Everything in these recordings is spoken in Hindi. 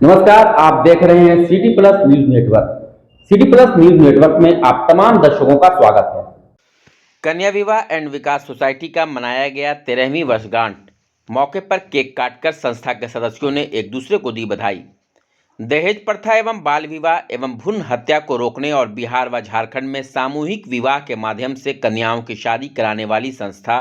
नमस्कार, आप देख रहे हैं city plus news network. City plus news network में आप तमाम दर्शकों का स्वागत है। कन्या विवाह एंड विकास सोसाइटी का मनाया गया 13वीं वर्षगांठ। मौके पर केक काटकर संस्था के सदस्यों ने एक दूसरे को दी बधाई। दहेज प्रथा एवं बाल विवाह एवं भ्रूण हत्या को रोकने और बिहार व झारखंड में सामूहिक विवाह के माध्यम से कन्याओं की शादी कराने वाली संस्था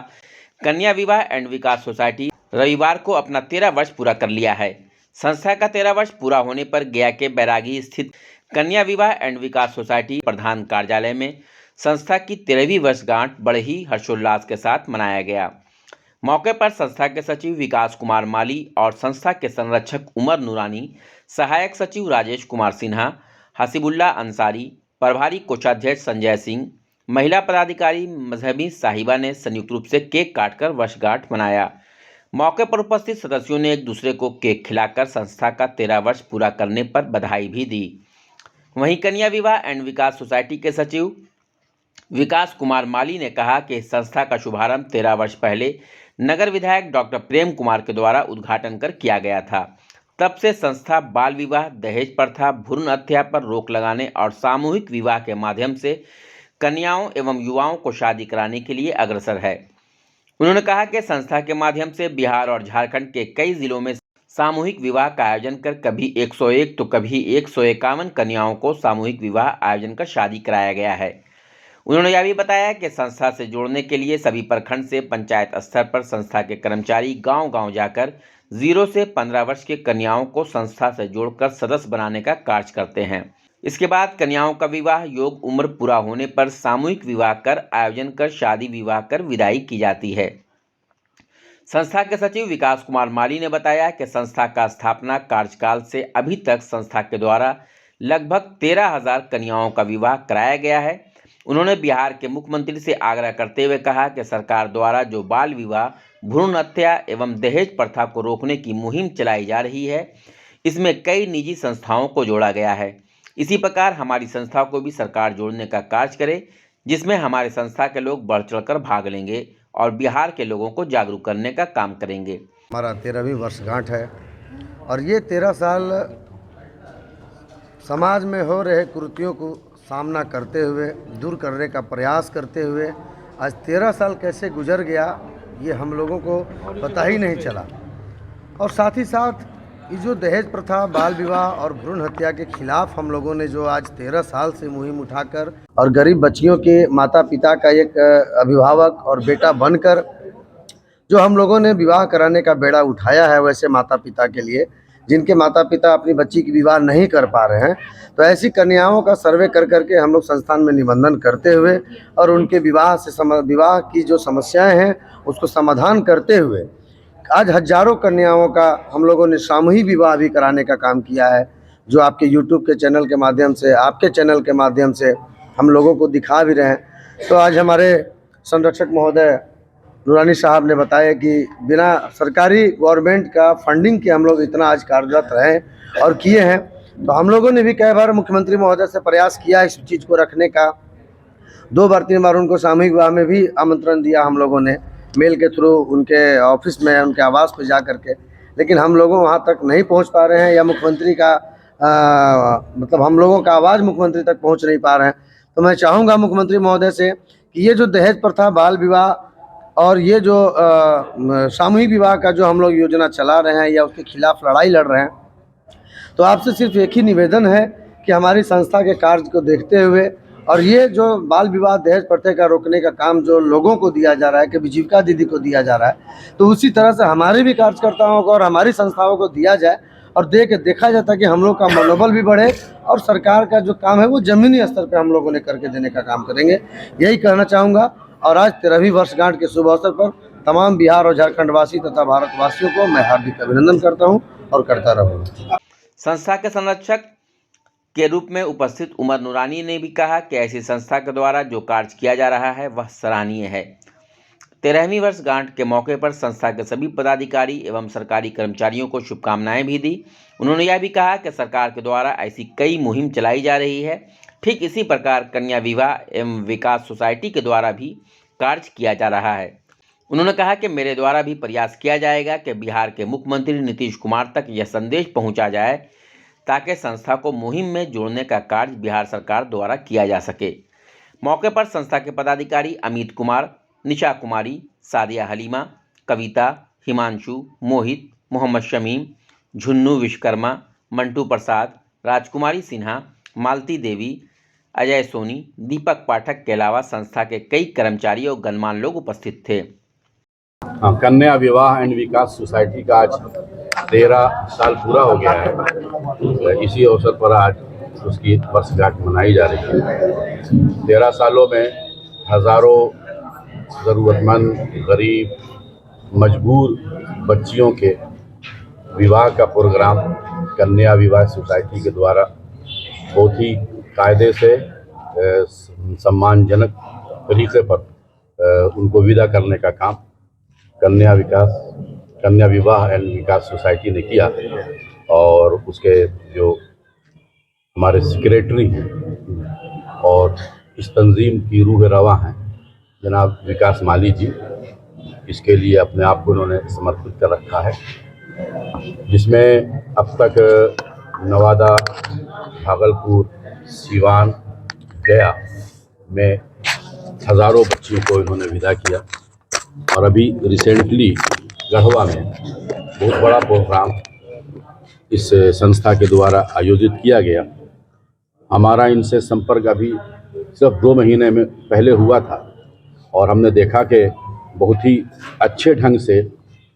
कन्या विवाह एंड विकास सोसाइटी रविवार को अपना 13 वर्ष पूरा कर लिया है। संस्था का 13 वर्ष पूरा होने पर गया के बैरागी स्थित कन्या विवाह एंड विकास सोसाइटी प्रधान कार्यालय में संस्था की 13वीं वर्षगांठ बड़े ही हर्षोल्लास के साथ मनाया गया। मौके पर संस्था के सचिव विकास कुमार माली और संस्था के संरक्षक उमर नूरानी, सहायक सचिव राजेश कुमार सिन्हा, हसीबुल्ला अंसारी, प्रभारी कोषाध्यक्ष संजय सिंह, महिला पदाधिकारी मजहबी साहिबा ने संयुक्त रूप से केक काटकर वर्षगांठ मनाया। मौके पर उपस्थित सदस्यों ने एक दूसरे को केक खिलाकर संस्था का 13 वर्ष पूरा करने पर बधाई भी दी। वहीं कन्या विवाह एंड विकास सोसाइटी के सचिव विकास कुमार माली ने कहा कि इस संस्था का शुभारंभ 13 वर्ष पहले नगर विधायक डॉक्टर प्रेम कुमार के द्वारा उद्घाटन कर किया गया था। तब से संस्था बाल विवाह, दहेज प्रथा, भ्रूण हत्या पर रोक लगाने और सामूहिक विवाह के माध्यम से कन्याओं एवं युवाओं को शादी कराने के लिए अग्रसर है। उन्होंने कहा कि संस्था के माध्यम से बिहार और झारखंड के कई जिलों में सामूहिक विवाह का आयोजन कर कभी 101 तो कभी 151 कन्याओं को सामूहिक विवाह आयोजन कर शादी कराया गया है। उन्होंने यह भी बताया कि संस्था से जोड़ने के लिए सभी प्रखंड से पंचायत स्तर पर संस्था के कर्मचारी गांव-गांव जाकर 0 से 15 वर्ष के कन्याओं को संस्था से जोड़कर सदस्य बनाने का कार्य करते हैं। इसके बाद कन्याओं का विवाह योग उम्र पूरा होने पर सामूहिक विवाह कर आयोजन कर शादी विवाह कर विदाई की जाती है। संस्था के सचिव विकास कुमार माली ने बताया कि संस्था का स्थापना कार्यकाल से अभी तक संस्था के द्वारा लगभग 13,000 कन्याओं का विवाह कराया गया है। उन्होंने बिहार के मुख्यमंत्री से आग्रह करते हुए कहा कि सरकार द्वारा जो बाल विवाह, भ्रूण हत्या एवं दहेज प्रथा को रोकने की मुहिम चलाई जा रही है, इसमें कई निजी संस्थाओं को जोड़ा गया है। इसी प्रकार हमारी संस्था को भी सरकार जोड़ने का कार्य करे, जिसमें हमारे संस्था के लोग बढ़ चढ़कर भाग लेंगे और बिहार के लोगों को जागरूक करने का काम करेंगे। हमारा 13वीं वर्षगांठ है और ये 13 साल समाज में हो रहे कुरीतियों को सामना करते हुए, दूर करने का प्रयास करते हुए आज 13 साल कैसे गुजर गया ये हम लोगों को पता ही नहीं चला। और साथ ही साथ ये जो दहेज प्रथा, बाल विवाह और भ्रूण हत्या के खिलाफ हम लोगों ने जो आज 13 साल से मुहिम उठाकर और गरीब बच्चियों के माता पिता का एक अभिभावक और बेटा बनकर जो हम लोगों ने विवाह कराने का बेड़ा उठाया है, वैसे माता पिता के लिए जिनके माता पिता अपनी बच्ची की विवाह नहीं कर पा रहे हैं, तो ऐसी कन्याओं का सर्वे कर करके हम लोग संस्थान में निबंधन करते हुए और उनके विवाह की जो समस्याएं हैं उसको समाधान करते हुए आज हजारों कन्याओं का हम लोगों ने सामूहिक विवाह भी कराने का काम किया है, जो आपके यूट्यूब के चैनल के माध्यम से, आपके चैनल के माध्यम से हम लोगों को दिखा भी रहे हैं। तो आज हमारे संरक्षक महोदय नूरानी साहब ने बताया कि बिना सरकारी गवर्नमेंट का फंडिंग के हम लोग इतना आज कार्यरत रहे और किए हैं। तो हम लोगों ने भी कई बार मुख्यमंत्री महोदय से प्रयास किया इस चीज़ को रखने का। 2 बार 3 बार उनको सामूहिक विवाह में भी आमंत्रण दिया हम लोगों ने, मेल के थ्रू उनके ऑफिस में, उनके आवास पर जा करके, लेकिन हम लोगों वहाँ तक नहीं पहुँच पा रहे हैं या मुख्यमंत्री का मतलब हम लोगों का आवाज़ मुख्यमंत्री तक पहुँच नहीं पा रहे हैं। तो मैं चाहूँगा मुख्यमंत्री महोदय से कि ये जो दहेज प्रथा, बाल विवाह और ये जो सामूहिक विवाह का जो हम लोग योजना चला रहे हैं या उसके खिलाफ लड़ाई लड़ रहे हैं, तो आपसे सिर्फ एक ही निवेदन है कि हमारी संस्था के कार्य को देखते हुए और ये जो बाल विवाह, दहेज प्रथा का रोकने का काम जो लोगों को दिया जा रहा है, कि जीविका दीदी को दिया जा रहा है, तो उसी तरह से हमारे भी कार्यकर्ताओं को और हमारी संस्थाओं को दिया जाए और देखा जाता है कि हम लोग का मनोबल भी बढ़े और सरकार का जो काम है वो ज़मीनी स्तर पर हम लोगों ने करके देने का काम करेंगे, यही कहना चाहूँगा। और आज 13वीं वर्षगांठ के शुभ अवसर पर तमाम बिहार और झारखंड वासी तथा भारतवासियों को मैं हार्दिक अभिनंदन करता हूं और करता रहूंगा। संस्था के संरक्षक के रूप में उपस्थित उमर नूरानी ने भी कहा कि ऐसी संस्था के द्वारा जो कार्य किया जा रहा है वह सराहनीय है। 13वीं वर्षगांठ के मौके पर संस्था के सभी पदाधिकारी एवं सरकारी कर्मचारियों को शुभकामनाएं भी दी। उन्होंने यह भी कहा कि सरकार के द्वारा ऐसी कई मुहिम चलाई जा रही है। ठीक इसी प्रकार कन्या विवाह एवं विकास सोसाइटी के द्वारा भी कार्य किया जा रहा है। उन्होंने कहा कि मेरे द्वारा भी प्रयास किया जाएगा कि बिहार के मुख्यमंत्री नीतीश कुमार तक यह संदेश पहुंचा जाए ताकि संस्था को मुहिम में जोड़ने का कार्य बिहार सरकार द्वारा किया जा सके। मौके पर संस्था के पदाधिकारी अमित कुमार, निशा कुमारी, सादिया हलीमा, कविता, हिमांशु, मोहित, मोहम्मद शमीम, झुन्नू विश्वकर्मा, मंटू प्रसाद, राजकुमारी सिन्हा, मालती देवी, अजय सोनी, दीपक पाठक के अलावा संस्था के कई कर्मचारी और गणमान्य लोग उपस्थित थे। कन्या विवाह एंड विकास सोसाइटी का आज 13 साल पूरा हो गया है। इसी अवसर पर आज उसकी वर्षगांठ मनाई जा रही है। 13 सालों में हज़ारों ज़रूरतमंद, गरीब, मजबूर बच्चियों के विवाह का प्रोग्राम कन्या विवाह सोसाइटी के द्वारा बहुत ही कायदे से सम्मानजनक तरीके पर उनको विदा करने का काम कन्या विवाह एंड विकास सोसाइटी ने किया। और उसके जो हमारे सेक्रेटरी हैं और इस तंजीम की रूह रवा हैं जनाब विकास माली जी, इसके लिए अपने आप को उन्होंने समर्पित कर रखा है, जिसमें अब तक नवादा, भागलपुर, सीवान, गया में हज़ारों बच्चियों को इन्होंने विदा किया। और अभी रिसेंटली गढ़वा में बहुत बड़ा प्रोग्राम इस संस्था के द्वारा आयोजित किया गया। हमारा इनसे संपर्क अभी सिर्फ 2 महीने में पहले हुआ था और हमने देखा कि बहुत ही अच्छे ढंग से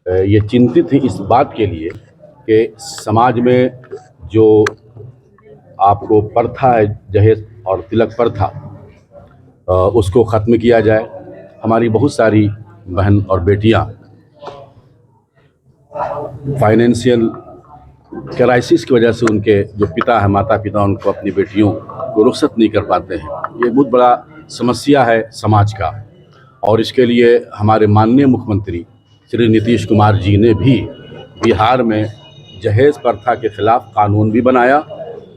ये चिंतित हैं इस बात के लिए कि समाज में जो आपको प्रथा है, जहेज और तिलक प्रथा, उसको ख़त्म किया जाए। हमारी बहुत सारी बहन और बेटियां फाइनेंशियल क्राइसिस की वजह से उनके जो पिता है, माता पिता, उनको अपनी बेटियों को रुखसत नहीं कर पाते हैं। ये बहुत बड़ा समस्या है समाज का। और इसके लिए हमारे माननीय मुख्यमंत्री श्री नीतीश कुमार जी ने भी बिहार में जहेज प्रथा के खिलाफ कानून भी बनाया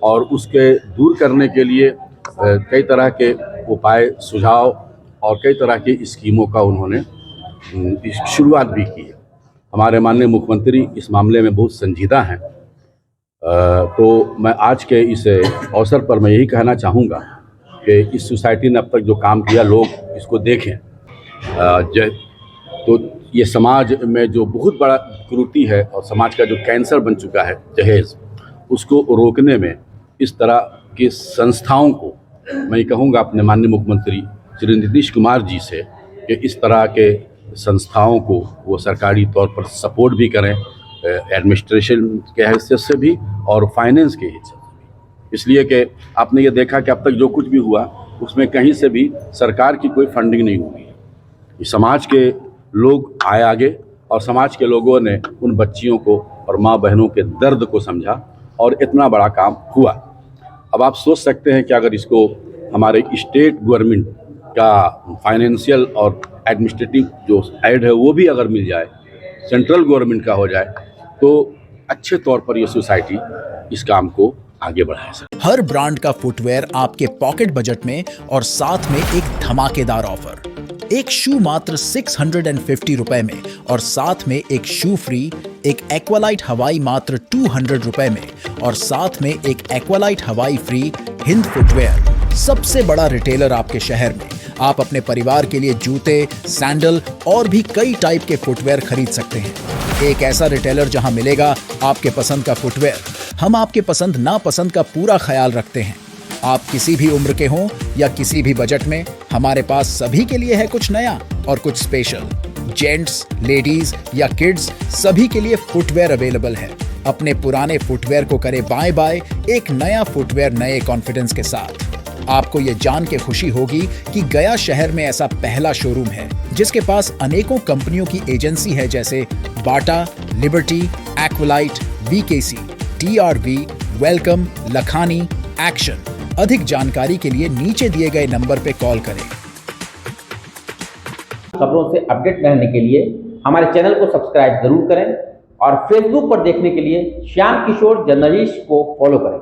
और उसके दूर करने के लिए कई तरह के उपाय, सुझाव और कई तरह की स्कीमों का उन्होंने शुरुआत भी की है। हमारे माननीय मुख्यमंत्री इस मामले में बहुत संजीदा हैं। तो मैं आज के इस अवसर पर मैं यही कहना चाहूँगा कि इस सोसाइटी ने अब तक जो काम किया, लोग इसको देखें। तो ये समाज में जो बहुत बड़ा कुरीति है और समाज का जो कैंसर बन चुका है जहेज, उसको रोकने में इस तरह की संस्थाओं को मैं कहूँगा अपने माननीय मुख्यमंत्री श्री नीतीश कुमार जी से कि इस तरह के संस्थाओं को वो सरकारी तौर पर सपोर्ट भी करें, एडमिनिस्ट्रेशन के हैसियत से भी और फाइनेंस के हैसियत से भी। इसलिए कि आपने ये देखा कि अब तक जो कुछ भी हुआ उसमें कहीं से भी सरकार की कोई फंडिंग नहीं हुई है। समाज के लोग आए आगे और समाज के लोगों ने उन बच्चियों को और माँ बहनों के दर्द को समझा और इतना बड़ा काम हुआ। अब आप सोच सकते हैं कि अगर इसको हमारे स्टेट गवर्नमेंट का फाइनेंशियल और एडमिनिस्ट्रेटिव जो एड है वो भी अगर मिल जाए, सेंट्रल गवर्नमेंट का हो जाए, तो अच्छे तौर पर ये सोसाइटी इस काम को आगे बढ़ा सकती है। हर ब्रांड का फुटवेयर आपके पॉकेट बजट में और साथ में एक धमाकेदार ऑफर। एक शू मात्र 650 रुपए में और साथ में एक शू फ्री, एक एक्वालाइट हवाई मात्र 200 रुपए में और साथ में एक एक्वालाइट हवाई फ्री। हिंद फुटवेयर, सबसे बड़ा रिटेलर आपके शहर में। आप अपने परिवार के लिए जूते, सैंडल और भी कई टाइप के फुटवेयर खरीद सकते हैं। एक ऐसा रिटेलर जहां मिलेगा आपके पसंद का फुटवेयर। हम आपके पसंद नापसंद का पूरा ख्याल रखते हैं। आप किसी भी उम्र के हों या किसी भी बजट में, हमारे पास सभी के लिए है कुछ नया और कुछ स्पेशल। जेंट्स, लेडीज या किड्स, सभी के लिए फुटवेयर अवेलेबल है। अपने पुराने फुटवेयर को करें बाय बाय एक नया फुटवेयर नए कॉन्फिडेंस के साथ। आपको ये जान के खुशी होगी कि गया शहर में ऐसा पहला शोरूम है जिसके पास अनेकों कंपनियों की एजेंसी है, जैसे Bata, Liberty, Aqualite, VKC, TRV, Welcome, Lakhani, Action. अधिक जानकारी के लिए नीचे दिए गए नंबर पे कॉल करें। खबरों से अपडेट रहने के लिए हमारे चैनल को सब्सक्राइब जरूर करें और फेसबुक पर देखने के लिए श्याम किशोर जर्नलिस्ट को फॉलो करें।